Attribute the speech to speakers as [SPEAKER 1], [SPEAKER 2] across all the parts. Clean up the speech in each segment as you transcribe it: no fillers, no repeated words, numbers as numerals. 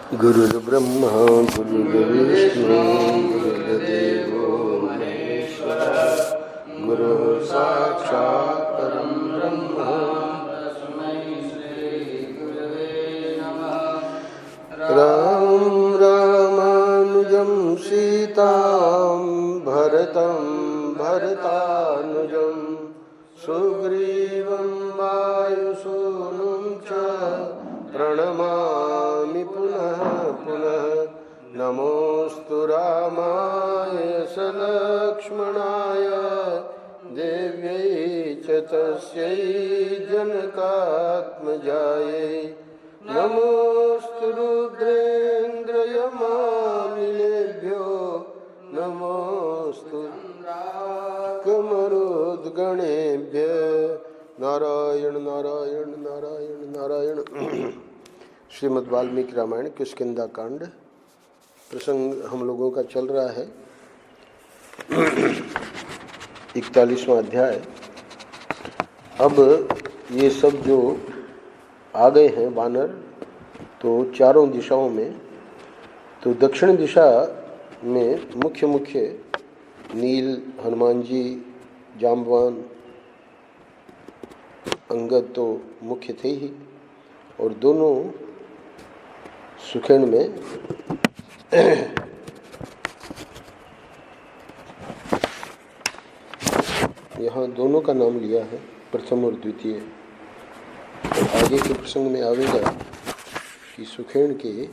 [SPEAKER 1] गुरुर्ब्रह्मा गुरुर्विष्णु गुरुर्देवो महेश्वरः गुरुः साक्षात् परं ब्रह्म तस्मै श्री गुरवे नमः। राम रामानुजं सीतां भरतं भरतानुजं सुग्रीवं वायुसूनुं च प्रणमामि पुनः पुनः। नमोऽस्तु रामाय सलक्ष्मणाय देव्यै च तस्यै जनकात्मजायै। नमोऽस्तु रुद्रेन्द्रयमानिलेभ्यो नमोऽस्तु कमरुद्गणेभ्यः। नारायण नारायण नारायण नारायण। श्रीमद् वाल्मीकि रामायण किष्किंधा कांड प्रसंग हम लोगों का चल रहा है 41वां अध्याय। अब ये सब जो आ गए हैं वानर, तो चारों दिशाओं में, तो दक्षिण दिशा में मुख्य नील, हनुमान जी, जाम्बवान, अंगद तो मुख्य थे ही, और दोनों सुखेण में यहाँ दोनों का नाम लिया है, प्रथम और द्वितीय। आगे के प्रसंग में आवेगा कि सुखेण के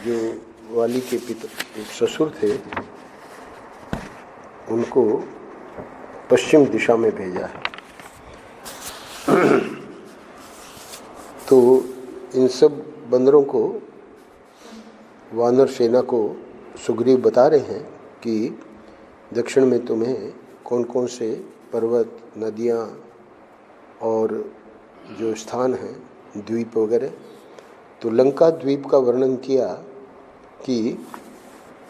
[SPEAKER 1] जो वाली के पिता ससुर थे उनको पश्चिम दिशा में भेजा है। तो इन सब बंदरों को, वानर सेना को सुग्रीव बता रहे हैं कि दक्षिण में तुम्हें कौन कौन से पर्वत, नदियाँ और जो स्थान हैं, द्वीप वगैरह। तो लंका द्वीप का वर्णन किया कि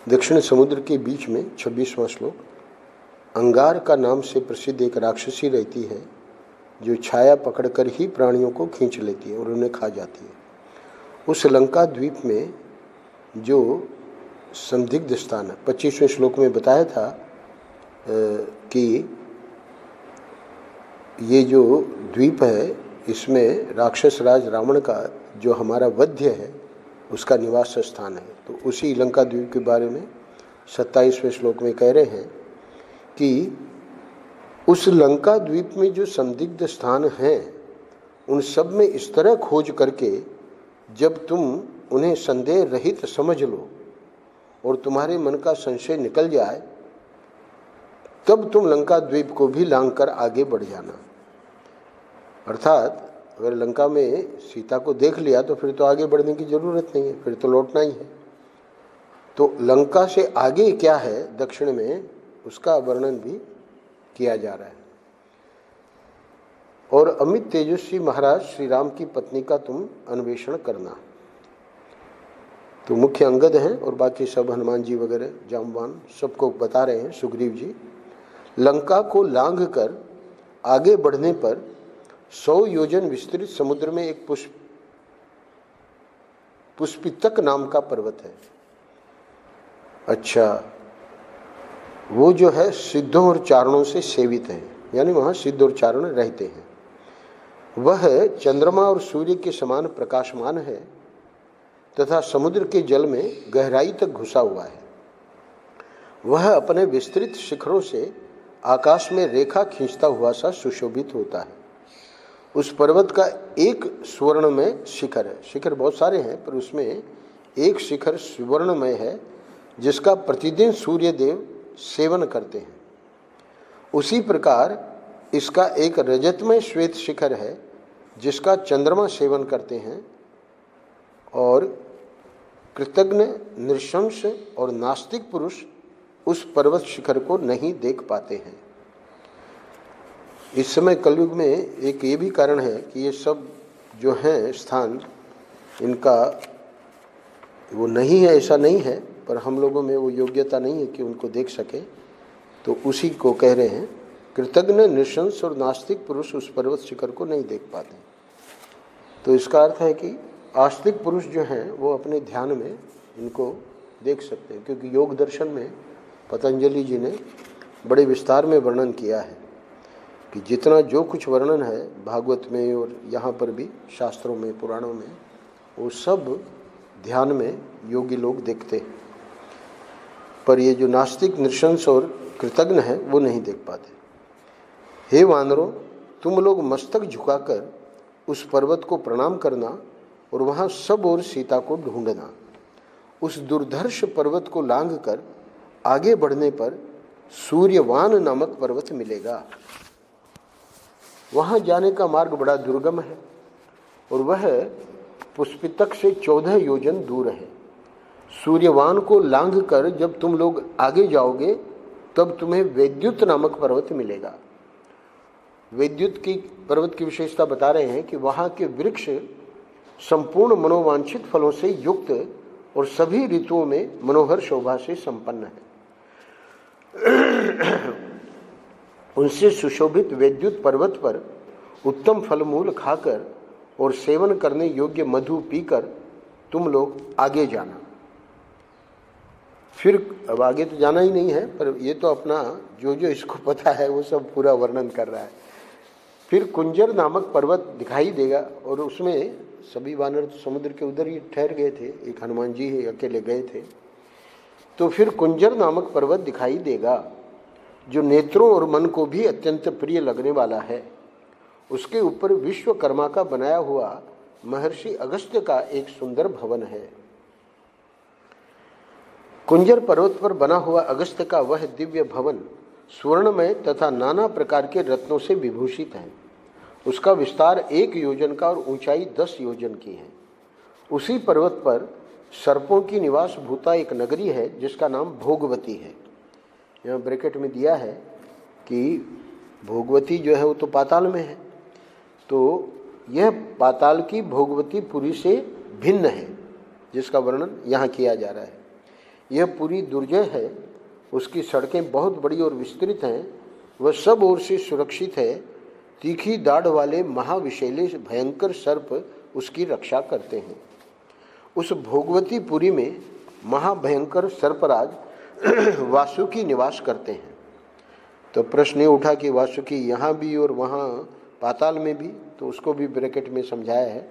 [SPEAKER 1] दक्षिण समुद्र के बीच में 26वां श्लोक, अंगार का नाम से प्रसिद्ध एक राक्षसी रहती है जो छाया पकड़कर ही प्राणियों को खींच लेती है और उन्हें खा जाती है। उस लंका द्वीप में जो संदिग्ध स्थान है, 25वें श्लोक में बताया था कि ये जो द्वीप है इसमें राक्षस राज रावण का जो हमारा वध्य है उसका निवास स्थान है। तो उसी लंका द्वीप के बारे में 27वें श्लोक में कह रहे हैं कि उस लंका द्वीप में जो संदिग्ध स्थान हैं उन सब में इस तरह खोज करके जब तुम उन्हें संदेह रहित समझ लो और तुम्हारे मन का संशय निकल जाए, तब तुम लंका द्वीप को भी लांघकर आगे बढ़ जाना। अर्थात अगर लंका में सीता को देख लिया तो फिर तो आगे बढ़ने की जरूरत नहीं है, फिर तो लौटना ही है। तो लंका से आगे क्या है दक्षिण में, उसका वर्णन भी किया जा रहा है। और अमित तेजस्वी महाराज श्री राम की पत्नी का तुम अन्वेषण करना। तो मुख्य अंगद हैं और बाकी सब हनुमान जी वगैरह, जाम्बवान, सबको बता रहे हैं सुग्रीव जी। लंका को लांघ कर आगे बढ़ने पर 100 योजन विस्तृत समुद्र में एक पुष्पितक नाम का पर्वत है। अच्छा, वो जो है सिद्धों और चारणों से सेवित है, यानी वहाँ सिद्ध और चारण रहते हैं। वह चंद्रमा और सूर्य के समान प्रकाशमान है तथा समुद्र के जल में गहराई तक घुसा हुआ है। वह अपने विस्तृत शिखरों से आकाश में रेखा खींचता हुआ सा सुशोभित होता है। उस पर्वत का एक स्वर्णमय शिखर है, शिखर बहुत सारे हैं पर उसमें एक शिखर स्वर्णमय है जिसका प्रतिदिन सूर्य देव सेवन करते हैं। उसी प्रकार इसका एक रजतमय श्वेत शिखर है जिसका चंद्रमा सेवन करते हैं और कृतज्ञ, नृशंस और नास्तिक पुरुष उस पर्वत शिखर को नहीं देख पाते हैं। इस समय कलयुग में एक ये भी कारण है कि ये सब जो हैं स्थान, इनका वो नहीं है ऐसा नहीं है, पर हम लोगों में वो योग्यता नहीं है कि उनको देख सके। तो उसी को कह रहे हैं, कृतज्ञ, निशंस और नास्तिक पुरुष उस पर्वत शिखर को नहीं देख पाते। तो इसका अर्थ है कि आस्तिक पुरुष जो हैं वो अपने ध्यान में इनको देख सकते हैं, क्योंकि योग दर्शन में पतंजलि जी ने बड़े विस्तार में वर्णन किया है कि जितना जो कुछ वर्णन है भागवत में और यहाँ पर भी शास्त्रों में पुराणों में, वो सब ध्यान में योगी लोग देखते हैं, पर ये जो नास्तिक नृशंस और कृतज्ञ हैं वो नहीं देख पाते। हे वानरों, तुम लोग मस्तक झुकाकर उस पर्वत को प्रणाम करना और वहाँ सब ओर सीता को ढूंढना। उस दुर्धर्ष पर्वत को लांघकर आगे बढ़ने पर सूर्यवान नामक पर्वत मिलेगा। वहाँ जाने का मार्ग बड़ा दुर्गम है और वह पुष्पितक से 14 योजन दूर है। सूर्यवान को लांघकर जब तुम लोग आगे जाओगे तब तुम्हें वैद्युत नामक पर्वत मिलेगा। वैद्युत की पर्वत की विशेषता बता रहे हैं कि वहाँ के वृक्ष संपूर्ण मनोवांछित फलों से युक्त और सभी ऋतुओं में मनोहर शोभा से संपन्न है। उनसे सुशोभित वैद्युत पर्वत पर उत्तम फलमूल खाकर और सेवन करने योग्य मधु पीकर तुम लोग आगे जाना। फिर अब आगे तो जाना ही नहीं है, पर ये तो अपना जो जो इसको पता है वो सब पूरा वर्णन कर रहा है। फिर कुंजर नामक पर्वत दिखाई देगा और उसमें सभी वानर तो समुद्र के उधर ही ठहर गए थे, एक हनुमान जी ही अकेले गए थे। तो फिर कुंजर नामक पर्वत दिखाई देगा जो नेत्रों और मन को भी अत्यंत प्रिय लगने वाला है। उसके ऊपर विश्वकर्मा का बनाया हुआ महर्षि अगस्त्य का एक सुंदर भवन है। कुंजर पर्वत पर बना हुआ अगस्त्य का वह दिव्य भवन स्वर्णमय तथा नाना प्रकार के रत्नों से विभूषित है। उसका विस्तार 1 योजन का और ऊंचाई 10 योजन की है। उसी पर्वत पर सर्पों की निवास भूता एक नगरी है जिसका नाम भोगवती है। यहाँ ब्रैकेट में दिया है कि भोगवती जो है वो तो पाताल में है, तो यह पाताल की भोगवती पुरी से भिन्न है जिसका वर्णन यहाँ किया जा रहा है। यह पुरी दुर्जय है, उसकी सड़कें बहुत बड़ी और विस्तृत हैं, वह सब ओर से सुरक्षित है। तीखी दाढ़ वाले महाविशैले भयंकर सर्प उसकी रक्षा करते हैं। उस भोगवती पुरी में महाभयंकर सर्पराज वासुकी निवास करते हैं। तो प्रश्न ये उठा कि वासुकी यहाँ भी और वहाँ पाताल में भी, तो उसको भी ब्रैकेट में समझाया है।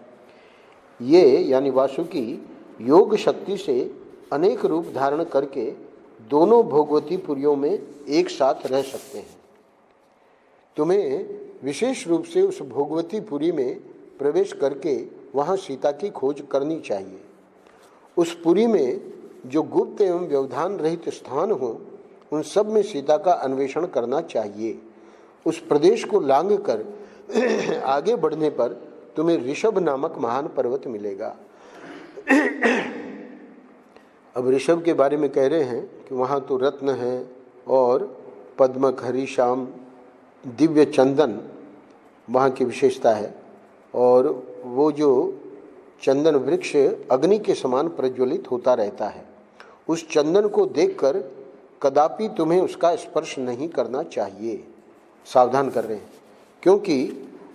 [SPEAKER 1] ये यानी वासुकी योग शक्ति से अनेक रूप धारण करके दोनों भोगवती पुरियों में एक साथ रह सकते हैं। तुम्हें विशेष रूप से उस भोगवती पुरी में प्रवेश करके वहाँ सीता की खोज करनी चाहिए। उस पुरी में जो गुप्त एवं व्यवधान रहित स्थान हो उन सब में सीता का अन्वेषण करना चाहिए। उस प्रदेश को लांघकर आगे बढ़ने पर तुम्हें ऋषभ नामक महान पर्वत मिलेगा। अब ऋषभ के बारे में कह रहे हैं कि वहाँ तो रत्न है और पद्म खरी श्याम दिव्य चंदन वहाँ की विशेषता है, और वो जो चंदन वृक्ष अग्नि के समान प्रज्वलित होता रहता है। उस चंदन को देखकर कदापि तुम्हें उसका स्पर्श नहीं करना चाहिए। सावधान कर रहे हैं, क्योंकि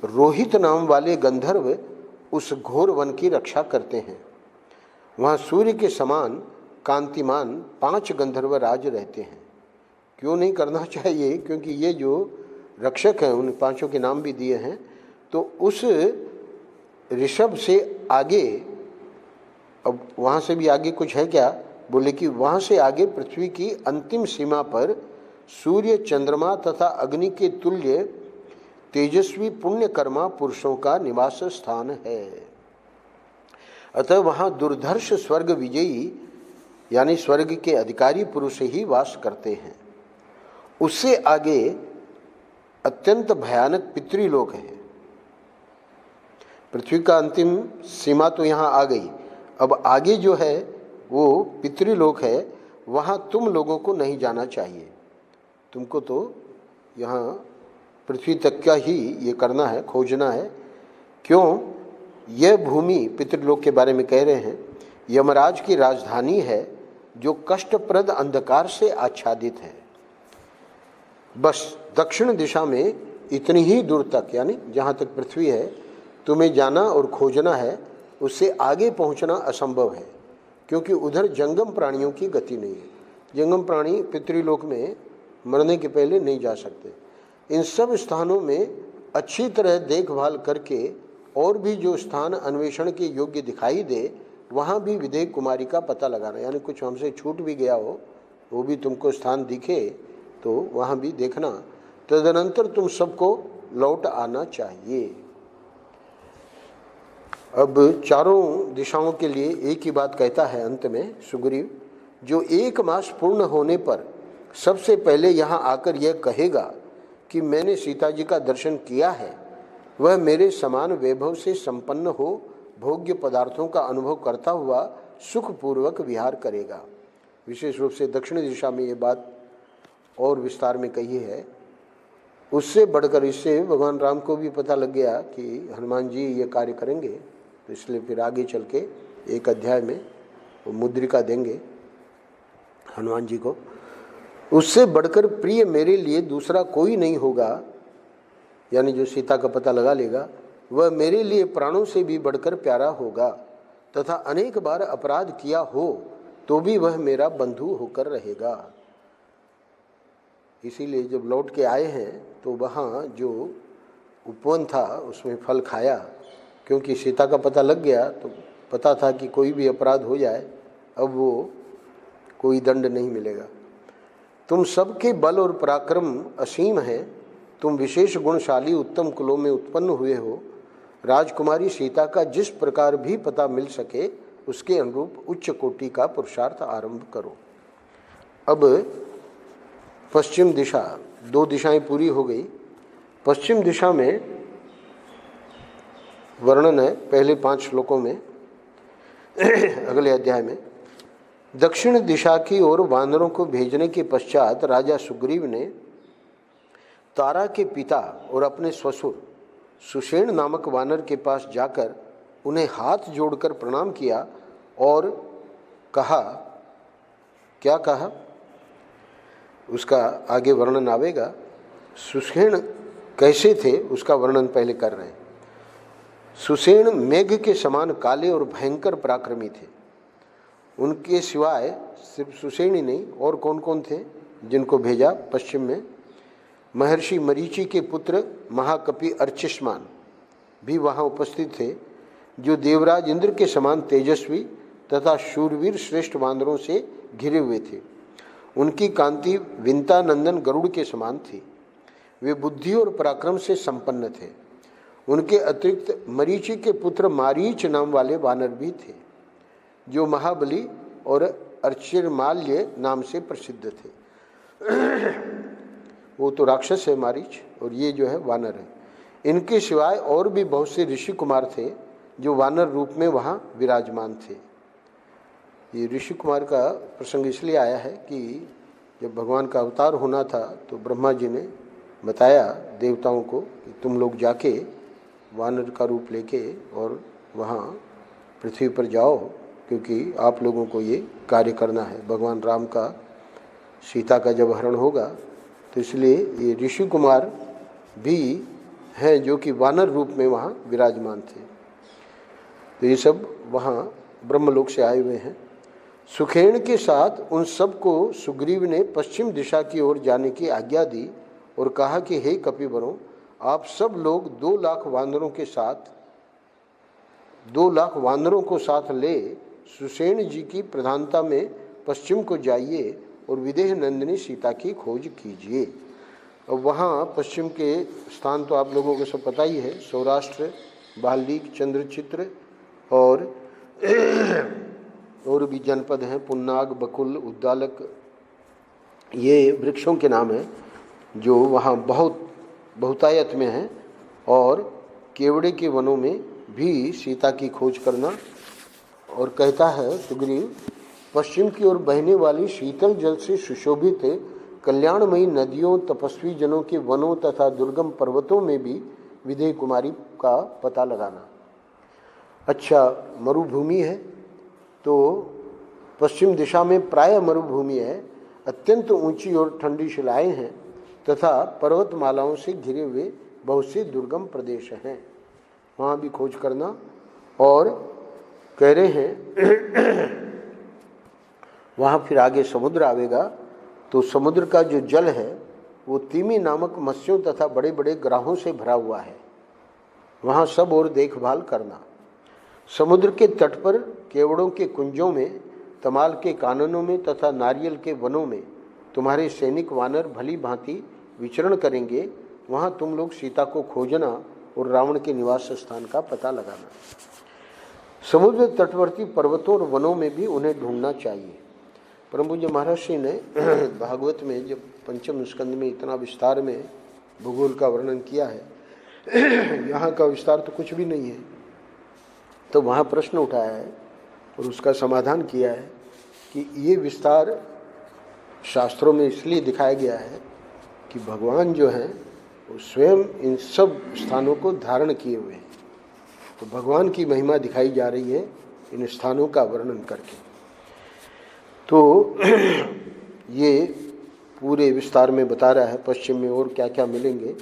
[SPEAKER 1] रोहित नाम वाले गंधर्व उस घोर वन की रक्षा करते हैं। वहाँ सूर्य के समान कांतिमान 5 गंधर्व राज रहते हैं। क्यों नहीं करना चाहिए? क्योंकि ये जो रक्षक हैं उन 5 के नाम भी दिए हैं। तो उस ऋषभ से आगे, अब वहाँ से भी आगे कुछ है क्या? बोले कि वहाँ से आगे पृथ्वी की अंतिम सीमा पर सूर्य चंद्रमा तथा अग्नि के तुल्य तेजस्वी पुण्यकर्मा पुरुषों का निवास स्थान है। अतः वहाँ दुर्धर्ष स्वर्ग विजयी यानी स्वर्ग के अधिकारी पुरुष ही वास करते हैं। उससे आगे अत्यंत भयानक पितृलोक है। पृथ्वी का अंतिम सीमा तो यहाँ आ गई, अब आगे जो है वो पितृलोक है। वहाँ तुम लोगों को नहीं जाना चाहिए। तुमको तो यहाँ पृथ्वी तक का ही ये करना है, खोजना है। क्यों? यह भूमि पितृलोक के बारे में कह रहे हैं, यमराज की राजधानी है जो कष्टप्रद अंधकार से आच्छादित है। बस दक्षिण दिशा में इतनी ही दूर तक, यानी जहाँ तक पृथ्वी है, तुम्हें जाना और खोजना है। उससे आगे पहुंचना असंभव है, क्योंकि उधर जंगम प्राणियों की गति नहीं है। जंगम प्राणी पितृलोक में मरने के पहले नहीं जा सकते। इन सब स्थानों में अच्छी तरह देखभाल करके और भी जो स्थान अन्वेषण के योग्य दिखाई दे, वहाँ भी विदेह कुमारी का पता लगाना, यानी कुछ हमसे छूट भी गया हो, वो भी तुमको स्थान दिखे तो वहाँ भी देखना। तदनंतर तुम सबको लौट आना चाहिए। अब चारों दिशाओं के लिए एक ही बात कहता है अंत में सुग्रीव, जो 1 मास पूर्ण होने पर सबसे पहले यहाँ आकर यह कहेगा कि मैंने सीता जी का दर्शन किया है, वह मेरे समान वैभव से संपन्न हो भोग्य पदार्थों का अनुभव करता हुआ सुखपूर्वक विहार करेगा। विशेष रूप से दक्षिण दिशा में ये बात और विस्तार में कही है। उससे बढ़कर इससे भगवान राम को भी पता लग गया कि हनुमान जी ये कार्य करेंगे, तो इसलिए फिर आगे चल के एक अध्याय में वो मुद्रिका देंगे हनुमान जी को। उससे बढ़कर प्रिय मेरे लिए दूसरा कोई नहीं होगा, यानी जो सीता का पता लगा लेगा, वह मेरे लिए प्राणों से भी बढ़कर प्यारा होगा, तथा अनेक बार अपराध किया हो तो भी वह मेरा बंधु होकर रहेगा। इसीलिए जब लौट के आए हैं तो वहाँ जो उपवन था उसमें फल खाया, क्योंकि सीता का पता लग गया तो पता था कि कोई भी अपराध हो जाए अब वो कोई दंड नहीं मिलेगा। तुम सबके बल और पराक्रम असीम है, तुम विशेष गुणशाली उत्तम कुलों में उत्पन्न हुए हो। राजकुमारी सीता का जिस प्रकार भी पता मिल सके उसके अनुरूप उच्च कोटि का पुरुषार्थ आरंभ करो। अब पश्चिम दिशा, 2 दिशाएं पूरी हो गई। पश्चिम दिशा में वर्णन है पहले 5 श्लोकों में अगले अध्याय में। दक्षिण दिशा की ओर वानरों को भेजने के पश्चात राजा सुग्रीव ने तारा के पिता और अपने ससुर सुषेण नामक वानर के पास जाकर उन्हें हाथ जोड़कर प्रणाम किया और कहा, क्या कहा उसका आगे वर्णन आवेगा। सुषेण कैसे थे उसका वर्णन पहले कर रहे हैं। सुषेण मेघ के समान काले और भयंकर पराक्रमी थे। उनके सिवाय सिर्फ सुषेण ही नहीं और कौन कौन थे जिनको भेजा पश्चिम में, महर्षि मरीचि के पुत्र महाकपि अर्चिष्मान भी वहाँ उपस्थित थे, जो देवराज इंद्र के समान तेजस्वी तथा शूरवीर श्रेष्ठ वानरों से घिरे हुए थे। उनकी कांति विंता नंदन गरुड़ के समान थी। वे बुद्धि और पराक्रम से संपन्न थे। उनके अतिरिक्त मरीचि के पुत्र मारीच नाम वाले वानर भी थे, जो महाबली और अर्चिर्माल्य नाम से प्रसिद्ध थे। वो तो राक्षस है मारीच, और ये जो है वानर है। इनके सिवाय और भी बहुत से ऋषि कुमार थे जो वानर रूप में वहाँ विराजमान थे। ये ऋषि कुमार का प्रसंग इसलिए आया है कि जब भगवान का अवतार होना था तो ब्रह्मा जी ने बताया देवताओं को कि तुम लोग जाके वानर का रूप लेके और वहाँ पृथ्वी पर जाओ, क्योंकि आप लोगों को ये कार्य करना है। भगवान राम का सीता का जब हरण होगा तो इसलिए ये ऋषि कुमार भी हैं जो कि वानर रूप में वहाँ विराजमान थे। तो ये सब वहाँ ब्रह्मलोक से आए हुए हैं। सुखेण के साथ उन सबको सुग्रीव ने पश्चिम दिशा की ओर जाने की आज्ञा दी और कहा कि हे कपिवरों, आप सब लोग 2 लाख वानरों के साथ 2 लाख वानरों को साथ ले सुषेण जी की प्रधानता में पश्चिम को जाइए और विदेह नंदिनी सीता की खोज कीजिए। अब वहाँ पश्चिम के स्थान तो आप लोगों को सब पता ही है, सौराष्ट्र, बाल्मीक, चंद्रचित्र और भी जनपद हैं, पुन्नाग, बकुल, उद्दालक, ये वृक्षों के नाम हैं जो वहाँ बहुतायत में हैं। और केवड़े के वनों में भी सीता की खोज करना। और कहता है सुग्रीव, पश्चिम की ओर बहने वाली शीतल जल से सुशोभित कल्याणमयी नदियों, तपस्वी जनों के वनों तथा दुर्गम पर्वतों में भी विदेह कुमारी का पता लगाना। अच्छा, मरुभूमि है तो पश्चिम दिशा में प्राय मरुभूमि है, अत्यंत ऊंची और ठंडी शिलाएं हैं तथा पर्वतमालाओं से घिरे हुए बहुत से दुर्गम प्रदेश हैं, वहाँ भी खोज करना। और कह रहे हैं वहाँ फिर आगे समुद्र आवेगा, तो समुद्र का जो जल है वो तिमी नामक मत्स्यों तथा बड़े बड़े ग्राहों से भरा हुआ है। वहाँ सब और देखभाल करना। समुद्र के तट पर केवड़ों के कुंजों में, तमाल के काननों में तथा नारियल के वनों में तुम्हारे सैनिक वानर भली भांति विचरण करेंगे। वहाँ तुम लोग सीता को खोजना और रावण के निवास स्थान का पता लगाना। समुद्र तटवर्ती पर्वतों और वनों में भी उन्हें ढूंढना चाहिए। परम पूज्य महाराज श्री ने भागवत में जब पंचम स्कंद में इतना विस्तार में भूगोल का वर्णन किया है, यहाँ का विस्तार तो कुछ भी नहीं है, तो वहाँ प्रश्न उठाया है और उसका समाधान किया है कि ये विस्तार शास्त्रों में इसलिए दिखाया गया है कि भगवान जो हैं वो स्वयं इन सब स्थानों को धारण किए हुए हैं। तो भगवान की महिमा दिखाई जा रही है इन स्थानों का वर्णन करके। तो ये पूरे विस्तार में बता रहा है पश्चिम में और क्या क्या मिलेंगे।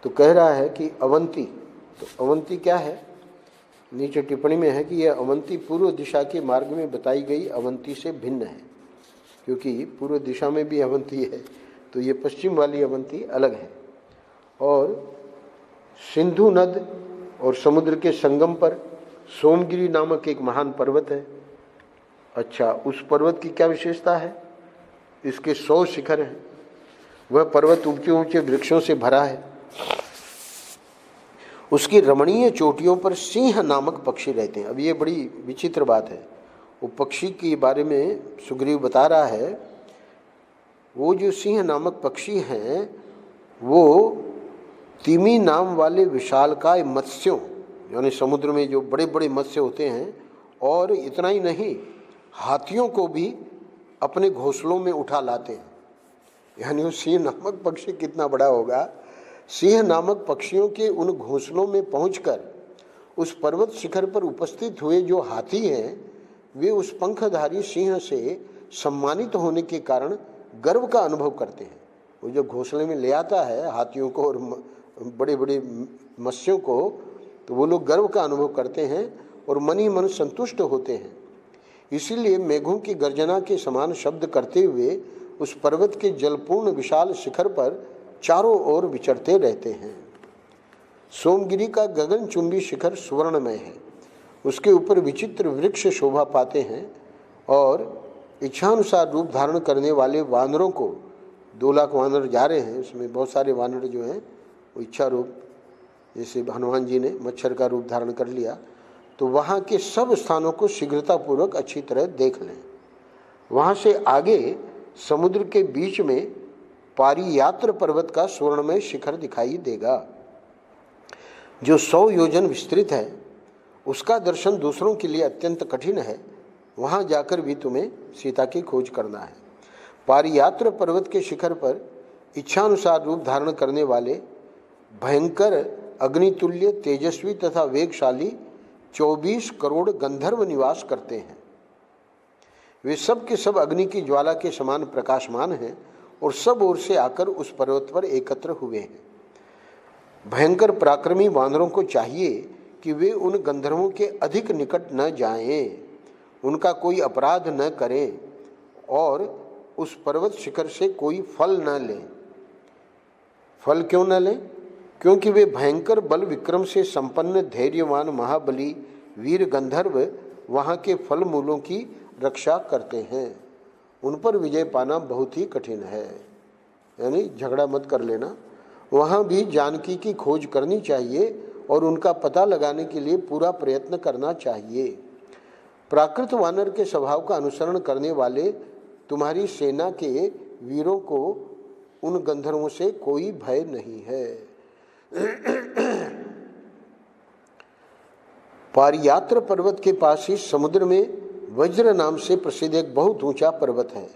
[SPEAKER 1] तो कह रहा है कि अवंती, तो अवंती क्या है? नीचे टिप्पणी में है कि यह अवंती पूर्व दिशा के मार्ग में बताई गई अवंती से भिन्न है, क्योंकि पूर्व दिशा में भी अवंती है, तो ये पश्चिम वाली अवंती अलग है। और सिंधु नद और समुद्र के संगम पर सोमगिरी नामक एक महान पर्वत है। अच्छा, उस पर्वत की क्या विशेषता है? इसके 100 शिखर हैं। वह पर्वत ऊंचे ऊंचे वृक्षों से भरा है। उसकी रमणीय चोटियों पर सिंह नामक पक्षी रहते हैं। अब ये बड़ी विचित्र बात है। वो पक्षी के बारे में सुग्रीव बता रहा है, वो जो सिंह नामक पक्षी हैं वो तिमी नाम वाले विशालकाय मत्स्यों, यानी समुद्र में जो बड़े बड़े मत्स्य होते हैं, और इतना ही नहीं, हाथियों को भी अपने घोंसलों में उठा लाते हैं। यानी वो सिंह नामक पक्षी कितना बड़ा होगा। सिंह नामक पक्षियों के उन घोंसलों में पहुंचकर उस पर्वत शिखर पर उपस्थित हुए जो हाथी हैं, वे उस पंखधारी सिंह से सम्मानित होने के कारण गर्व का अनुभव करते हैं। वो जो घोंसले में ले आता है हाथियों को और बड़े बड़े मत्स्यों को, तो वो लोग गर्व का अनुभव करते हैं और मन ही मन संतुष्ट होते हैं। इसीलिए मेघों की गर्जना के समान शब्द करते हुए उस पर्वत के जलपूर्ण विशाल शिखर पर चारों ओर विचरते रहते हैं। सोमगिरी का गगनचुंबी शिखर सुवर्णमय है। उसके ऊपर विचित्र वृक्ष शोभा पाते हैं और इच्छानुसार रूप धारण करने वाले वानरों को 2 लाख वानर जा रहे हैं। उसमें बहुत सारे वानर जो हैं वो इच्छा रूप, जैसे हनुमान जी ने मच्छर का रूप धारण कर लिया, तो वहाँ के सब स्थानों को शीघ्रतापूर्वक अच्छी तरह देख लें। वहाँ से आगे समुद्र के बीच में पारियात्र पर्वत का स्वर्णमय शिखर दिखाई देगा, जो 100 योजन विस्तृत है। उसका दर्शन दूसरों के लिए अत्यंत कठिन है। वहाँ जाकर भी तुम्हें सीता की खोज करना है। पारियात्र पर्वत के शिखर पर इच्छानुसार रूप धारण करने वाले भयंकर अग्नितुल्य तेजस्वी तथा वेगशाली 24 करोड़ गंधर्व निवास करते हैं। वे सब के सब अग्नि की ज्वाला के समान प्रकाशमान हैं और सब ओर से आकर उस पर्वत पर एकत्र हुए हैं। भयंकर पराक्रमी वानरों को चाहिए कि वे उन गंधर्वों के अधिक निकट न जाएं, उनका कोई अपराध न करें और उस पर्वत शिखर से कोई फल न लें। फल क्यों न लें? क्योंकि वे भयंकर बल विक्रम से संपन्न धैर्यवान महाबली वीर गंधर्व वहाँ के फल मूलों की रक्षा करते हैं। उन पर विजय पाना बहुत ही कठिन है। यानी झगड़ा मत कर लेना। वहाँ भी जानकी की खोज करनी चाहिए और उनका पता लगाने के लिए पूरा प्रयत्न करना चाहिए। प्राकृत वानर के स्वभाव का अनुसरण करने वाले तुम्हारी सेना के वीरों को उन गंधर्वों से कोई भय नहीं है। पारियात्र पर्वत के पास ही समुद्र में वज्र नाम से प्रसिद्ध एक बहुत ऊंचा पर्वत है,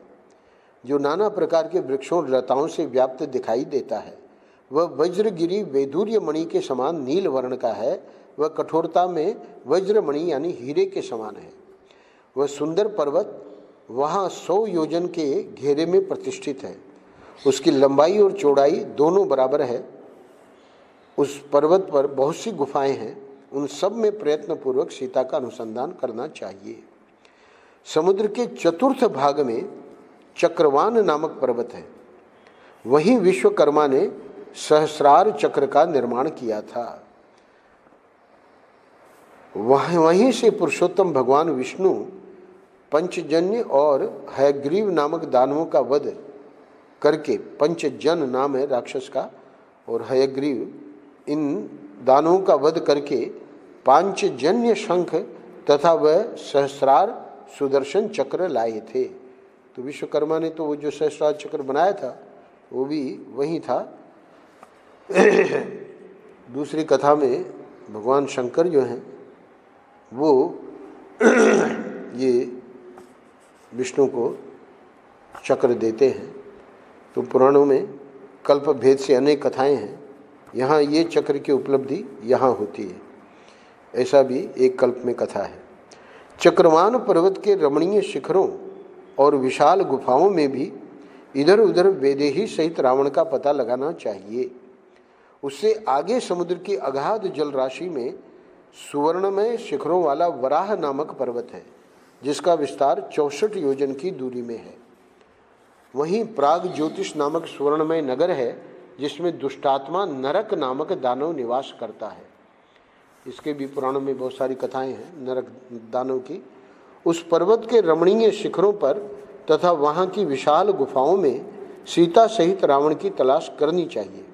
[SPEAKER 1] जो नाना प्रकार के वृक्षों और लताओं से व्याप्त दिखाई देता है। वह वज्रगिरी वैदूर्य मणि के समान नील वर्ण का है। वह कठोरता में वज्रमणि यानी हीरे के समान है। वह सुंदर पर्वत वहाँ 100 योजन के घेरे में प्रतिष्ठित है। उसकी लंबाई और चौड़ाई दोनों बराबर है। उस पर्वत पर बहुत सी गुफाएं हैं। उन सब में प्रयत्न पूर्वक सीता का अनुसंधान करना चाहिए। समुद्र के चतुर्थ भाग में चक्रवान नामक पर्वत है। वहीं विश्वकर्मा ने सहस्रार चक्र का निर्माण किया था। वहीं से पुरुषोत्तम भगवान विष्णु पंचजन्य और हयग्रीव नामक दानवों का वध करके, पंचजन नाम है राक्षस का और हयग्रीव, इन दानवों का वध करके पांचजन्य शंख तथा वह सहस्रार सुदर्शन चक्र लाए थे। तो विश्वकर्मा ने तो वो जो सहस्रार चक्र बनाया था वो भी वही था। दूसरी कथा में भगवान शंकर जो हैं वो ये विष्णु को चक्र देते हैं। तो पुराणों में कल्प भेद से अनेक कथाएं हैं, यहाँ ये चक्र की उपलब्धि यहाँ होती है, ऐसा भी एक कल्प में कथा है। चक्रवान पर्वत के रमणीय शिखरों और विशाल गुफाओं में भी इधर उधर वैदेही सहित रावण का पता लगाना चाहिए। उससे आगे समुद्र की अगाध जल राशि में सुवर्णमय शिखरों वाला वराह नामक पर्वत है, जिसका विस्तार 64 योजन की दूरी में है। वहीं प्राग ज्योतिष नामक सुवर्णमय नगर है, जिसमें दुष्टात्मा नरक नामक दानव निवास करता है। इसके भी पुराणों में बहुत सारी कथाएं हैं नरक दानव की। उस पर्वत के रमणीय शिखरों पर तथा वहां की विशाल गुफाओं में सीता सहित रावण की तलाश करनी चाहिए।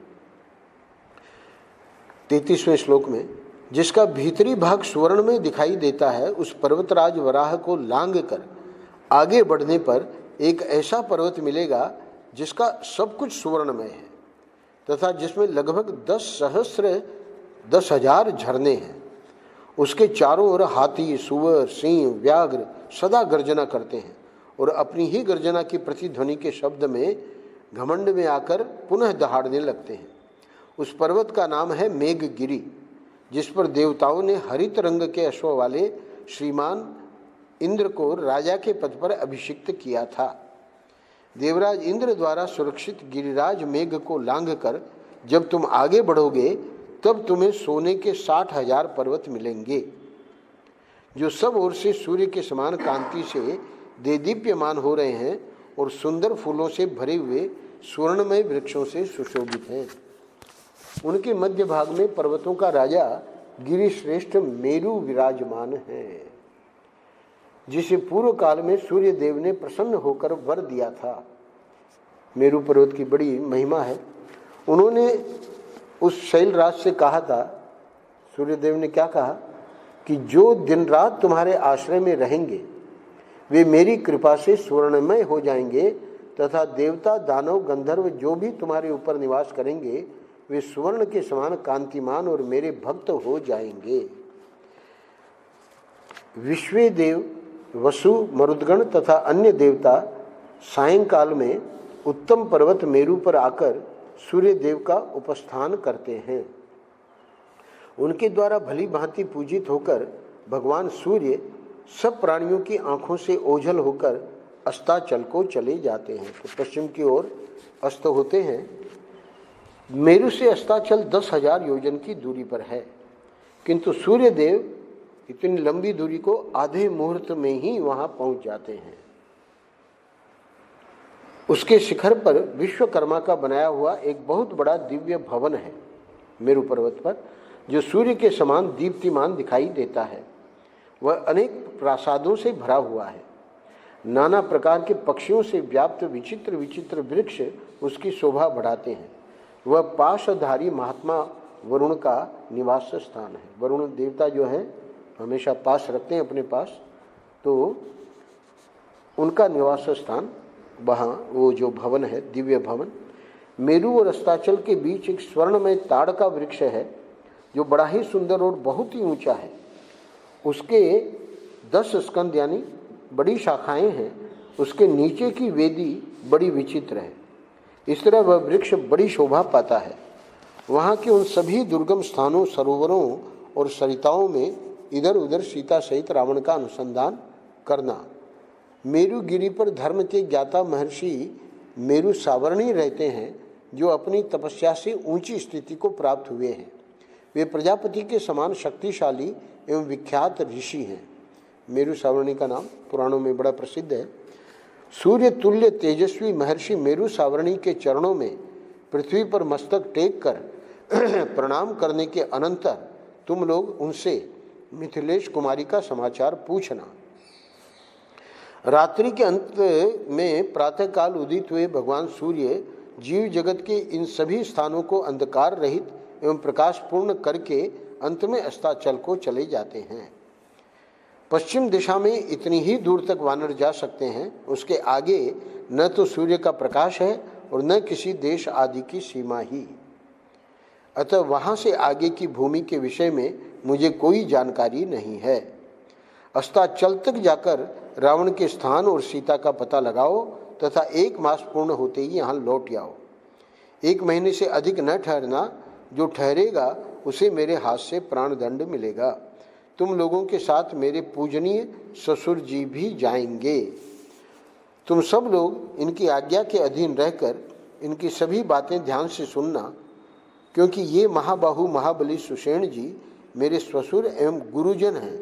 [SPEAKER 1] 33वें श्लोक में, जिसका भीतरी भाग स्वर्ण में दिखाई देता है, उस पर्वतराज वराह को लांग कर आगे बढ़ने पर एक ऐसा पर्वत मिलेगा जिसका सब कुछ सुवर्णमय है तथा जिसमें लगभग 10,000 झरने हैं। उसके चारों ओर हाथी, सुअर, सिंह, व्याघ्र सदा गर्जना करते हैं और अपनी ही गर्जना की प्रतिध्वनि के शब्द में घमंड में आकर पुनः दहाड़ने लगते हैं। उस पर्वत का नाम है मेघगिरी, जिस पर देवताओं ने हरित रंग के अश्व वाले श्रीमान इंद्र को राजा के पद पर अभिषिक्त किया था। देवराज इंद्र द्वारा सुरक्षित गिरिराज मेघ को लांघकर जब तुम आगे बढ़ोगे तब तुम्हें सोने के 60,000 पर्वत मिलेंगे, जो सब ओर से सूर्य के समान कांति से देदीप्यमान हो रहे हैं और सुंदर फूलों से भरे हुए स्वर्णमय वृक्षों से सुशोभित हैं। उनके मध्य भाग में पर्वतों का राजा गिरिश्रेष्ठ मेरु विराजमान है, जिसे पूर्व काल में सूर्य देव ने प्रसन्न होकर वर दिया था। मेरु पर्वत की बड़ी महिमा है। उन्होंने उस शैलराज से कहा था, सूर्यदेव ने क्या कहा कि जो दिन रात तुम्हारे आश्रय में रहेंगे वे मेरी कृपा से स्वर्णमय हो जाएंगे तथा देवता, दानव, गंधर्व जो भी तुम्हारे ऊपर निवास करेंगे वे स्वर्ण के समान कांतिमान और मेरे भक्त हो जाएंगे। विश्वे देव, वसु, मरुदगण तथा अन्य देवता सायंकाल में उत्तम पर्वत मेरु पर आकर सूर्य देव का उपस्थान करते हैं। उनके द्वारा भली भांति पूजित होकर भगवान सूर्य सब प्राणियों की आंखों से ओझल होकर अस्ताचल को चले जाते हैं। तो पश्चिम की ओर अस्त होते हैं। मेरु से अस्ताचल 10,000 योजन की दूरी पर है, किंतु सूर्य देव इतनी लंबी दूरी को आधे मुहूर्त में ही वहां पहुंच जाते हैं। उसके शिखर पर विश्वकर्मा का बनाया हुआ एक बहुत बड़ा दिव्य भवन है मेरु पर्वत पर, जो सूर्य के समान दीप्तिमान दिखाई देता है। वह अनेक प्रासादों से भरा हुआ है। नाना प्रकार के पक्षियों से व्याप्त विचित्र विचित्र वृक्ष उसकी शोभा बढ़ाते हैं। वह पाशधारी महात्मा वरुण का निवास स्थान है। वरुण देवता जो है हमेशा पास रखते हैं अपने पास, तो उनका निवास स्थान वहाँ वो जो भवन है, दिव्य भवन। मेरु और अस्ताचल के बीच एक स्वर्णमय ताड़ का वृक्ष है, जो बड़ा ही सुंदर और बहुत ही ऊंचा है। उसके 10 स्कंद यानी बड़ी शाखाएं हैं। उसके नीचे की वेदी बड़ी विचित्र है। इस तरह वह वृक्ष बड़ी शोभा पाता है। वहाँ के उन सभी दुर्गम स्थानों, सरोवरों और सरिताओं में इधर उधर सीता सहित रावण का अनुसंधान करना। मेरुगिरी पर धर्म के ज्ञाता महर्षि मेरु सावर्णी रहते हैं, जो अपनी तपस्या से ऊंची स्थिति को प्राप्त हुए हैं। वे प्रजापति के समान शक्तिशाली एवं विख्यात ऋषि हैं। मेरु सावर्णी का नाम पुराणों में बड़ा प्रसिद्ध है। सूर्य तुल्य तेजस्वी महर्षि मेरु सावर्णी के चरणों में पृथ्वी पर मस्तक टेक कर प्रणाम करने के अनंतर तुम लोग उनसे मिथिलेश कुमारी का समाचार पूछना। रात्रि के अंत में प्रातःकाल उदित हुए भगवान सूर्य जीव जगत के इन सभी स्थानों को अंधकार रहित एवं प्रकाश पूर्ण करके अंत में अस्ताचल को चले जाते हैं। पश्चिम दिशा में इतनी ही दूर तक वानर जा सकते हैं, उसके आगे न तो सूर्य का प्रकाश है और न किसी देश आदि की सीमा ही। अतः वहाँ से आगे की भूमि के विषय में मुझे कोई जानकारी नहीं है। अस्ताचल तक जाकर रावण के स्थान और सीता का पता लगाओ तथा 1 मास पूर्ण होते ही यहाँ लौट आओ। 1 महीने से अधिक न ठहरना, जो ठहरेगा उसे मेरे हाथ से प्राणदंड मिलेगा। तुम लोगों के साथ मेरे पूजनीय ससुर जी भी जाएंगे। तुम सब लोग इनकी आज्ञा के अधीन रहकर इनकी सभी बातें ध्यान से सुनना, क्योंकि ये महाबाहु महाबली सुषेण जी मेरे ससुर एवं गुरुजन हैं,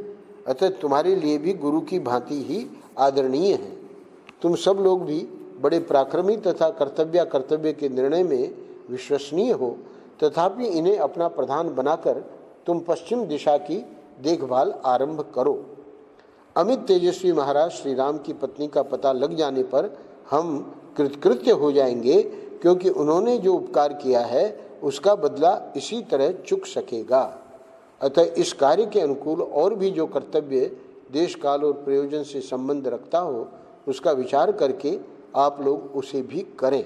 [SPEAKER 1] अतः तुम्हारे लिए भी गुरु की भांति ही आदरणीय हैं। तुम सब लोग भी बड़े पराक्रमी तथा कर्तव्य के निर्णय में विश्वसनीय हो, तथापि इन्हें अपना प्रधान बनाकर तुम पश्चिम दिशा की देखभाल आरंभ करो। अमित तेजस्वी महाराज श्री राम की पत्नी का पता लग जाने पर हम कृतकृत्य हो जाएंगे, क्योंकि उन्होंने जो उपकार किया है उसका बदला इसी तरह चुक सकेगा। अतः इस कार्य के अनुकूल और भी जो कर्तव्य देश काल और प्रयोजन से संबंध रखता हो, उसका विचार करके आप लोग उसे भी करें।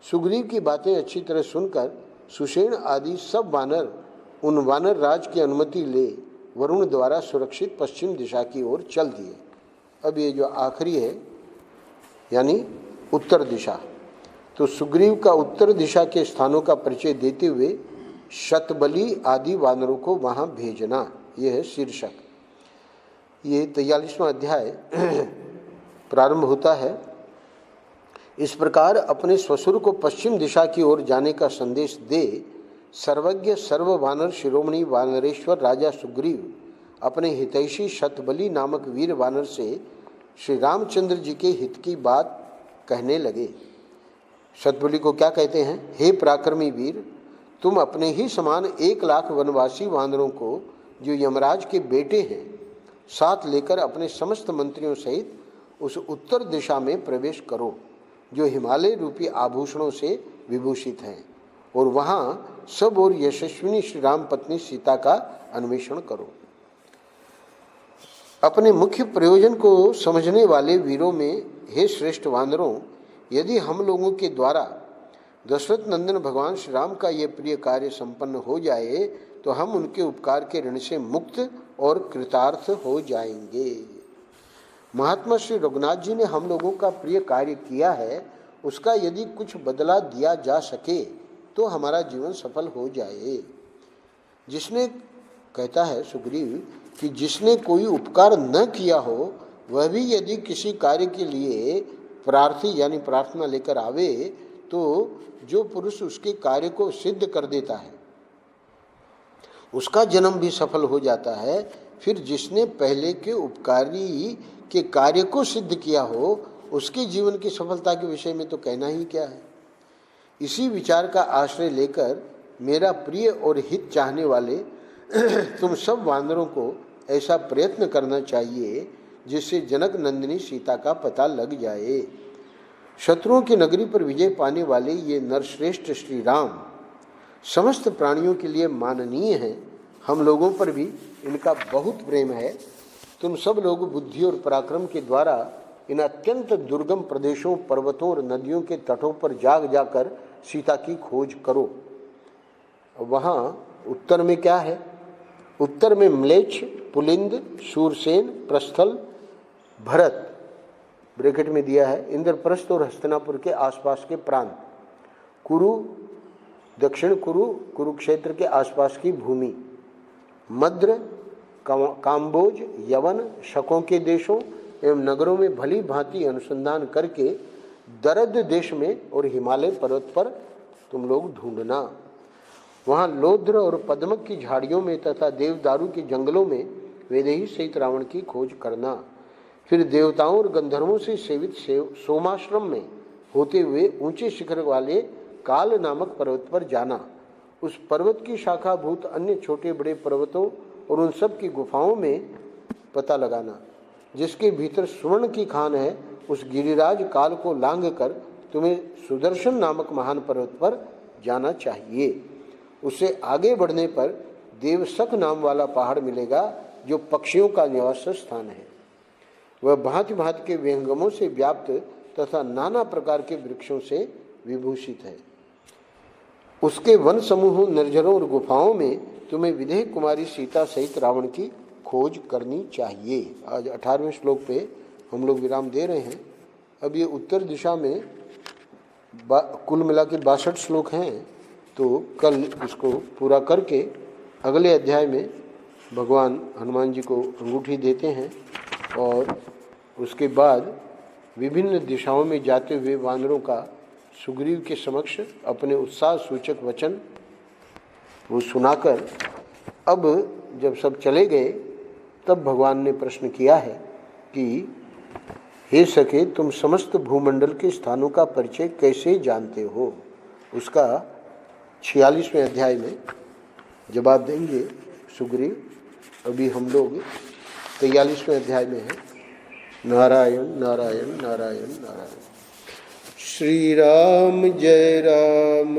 [SPEAKER 1] सुग्रीव की बातें अच्छी तरह सुनकर सुषेण आदि सब वानर उन वानर राज की अनुमति ले वरुण द्वारा सुरक्षित पश्चिम दिशा की ओर चल दिए। अब ये जो आखिरी है यानी उत्तर दिशा, तो सुग्रीव का उत्तर दिशा के स्थानों का परिचय देते हुए शतबली आदि वानरों को वहाँ भेजना, यह है शीर्षक। ये 43वां अध्याय प्रारंभ होता है। इस प्रकार अपने ससुर को पश्चिम दिशा की ओर जाने का संदेश दे सर्वज्ञ सर्व वानर शिरोमणि वानरेश्वर राजा सुग्रीव अपने हितैषी शतबली नामक वीर वानर से श्री रामचंद्र जी के हित की बात कहने लगे। शतबली को क्या कहते हैं? हे पराक्रमी वीर, तुम अपने ही समान 1 लाख वनवासी वानरों को जो यमराज के बेटे हैं साथ लेकर अपने समस्त मंत्रियों सहित उस उत्तर दिशा में प्रवेश करो जो हिमालय रूपी आभूषणों से विभूषित हैं, और वहाँ सब और यशस्विनी श्री राम पत्नी सीता का अन्वेषण करो। अपने मुख्य प्रयोजन को समझने वाले वीरों में हे श्रेष्ठ वानरों, यदि हम लोगों के द्वारा दशरथ नंदन भगवान श्री राम का ये प्रिय कार्य संपन्न हो जाए तो हम उनके उपकार के ऋण से मुक्त और कृतार्थ हो जाएंगे। महात्मा श्री रघुनाथ जी ने हम लोगों का प्रिय कार्य किया है, उसका यदि कुछ बदला दिया जा सके तो हमारा जीवन सफल हो जाए। जिसने, कहता है सुग्रीव, कि जिसने कोई उपकार न किया हो वह भी यदि किसी कार्य के लिए प्रार्थी यानी प्रार्थना लेकर आवे तो जो पुरुष उसके कार्य को सिद्ध कर देता है उसका जन्म भी सफल हो जाता है। फिर जिसने पहले के उपकारी के कार्य को सिद्ध किया हो उसके जीवन की सफलता के विषय में तो कहना ही क्या है। इसी विचार का आश्रय लेकर मेरा प्रिय और हित चाहने वाले तुम सब वानरों को ऐसा प्रयत्न करना चाहिए जिससे जनक नंदिनी सीता का पता लग जाए। शत्रुओं की नगरी पर विजय पाने वाले ये नरश्रेष्ठ श्री राम समस्त प्राणियों के लिए माननीय हैं। हम लोगों पर भी इनका बहुत प्रेम है। तुम सब लोग बुद्धि और पराक्रम के द्वारा इन अत्यंत दुर्गम प्रदेशों, पर्वतों और नदियों के तटों पर जाकर सीता की खोज करो। वहाँ उत्तर में क्या है? उत्तर में म्लेच्छ, पुलिंद, शूरसेन, प्रस्थल, भरत ब्रैकेट में दिया है, इंद्रप्रस्थ और हस्तिनापुर के आसपास के प्रांत, कुरु, दक्षिण कुरु, कुरुक्षेत्र के आसपास की भूमि, मद्र, काम्बोज, यवन, शकों के देशों एवं नगरों में भली भांति अनुसंधान करके दरद देश में और हिमालय पर्वत पर तुम लोग ढूंढना। वहाँ लोध्र और पद्मक की झाड़ियों में तथा देवदारू के जंगलों में वैदेही सहित रावण की खोज करना। फिर देवताओं और गंधर्वों से सेवित सोमाश्रम में होते हुए ऊंचे शिखर वाले काल नामक पर्वत पर जाना। उस पर्वत की शाखाभूत अन्य छोटे बड़े पर्वतों और उन सब की गुफाओं में पता लगाना, जिसके भीतर स्वर्ण की खान है। उस गिरिराज काल को लांघ कर तुम्हें सुदर्शन नामक महान पर्वत पर जाना चाहिए। उससे आगे बढ़ने पर देवसख नाम वाला पहाड़ मिलेगा, जो पक्षियों का निवास स्थान है। वह भांति भांति के विहंगमों से व्याप्त तथा नाना प्रकार के वृक्षों से विभूषित है। उसके वन समूह, निर्जरों और गुफाओं में तुम्हें विदेह कुमारी सीता सहित रावण की खोज करनी चाहिए। आज 18वें श्लोक पे हम लोग विराम दे रहे हैं। अब ये उत्तर दिशा में कुल मिला के 62 श्लोक हैं, तो कल इसको पूरा करके अगले अध्याय में भगवान हनुमान जी को अंगूठी देते हैं और उसके बाद विभिन्न दिशाओं में जाते हुए वानरों का सुग्रीव के समक्ष अपने उत्साह सूचक वचन वो सुनाकर, अब जब सब चले गए तब भगवान ने प्रश्न किया है कि हे सखे, तुम समस्त भूमंडल के स्थानों का परिचय कैसे जानते हो। उसका 46वें अध्याय में जवाब देंगे सुग्रीव। अभी हम लोग 43वें अध्याय में हैं। नारायण नारायण नारायण नारायण। श्री राम जय राम।